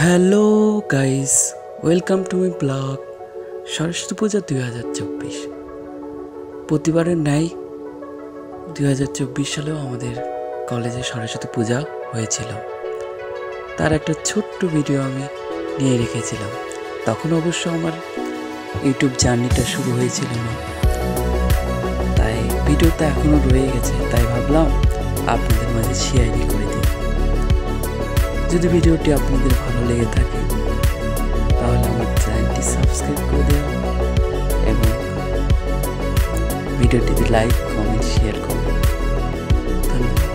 Hello guys, welcome to my blog. Saraswati Puja 2024 প্রতিবারের ন্যায় 2024 সালেও আমাদের কলেজে সরস্বতী পূজা হয়েছিল। তার একটা ছোট্ট ভিডিও আমি নিয়ে রেখেছিলাম। তখন অবশ্য আমার ইউটিউব জার্নিটা শুরু হয়েছিল না, তাই ভিডিওটা এখনও রয়ে গেছে, তাই ভাবলাম আপনাদের মাঝে শেয়ারই করে দিই। যদি ভিডিওটি আপনাদের ভালো লেগে থাকে তাহলে আমার চ্যানেলটি সাবস্ক্রাইব করে দেওয়া এবং ভিডিওটিতে লাইক, কমেন্ট, শেয়ার করুন। ধন্যবাদ।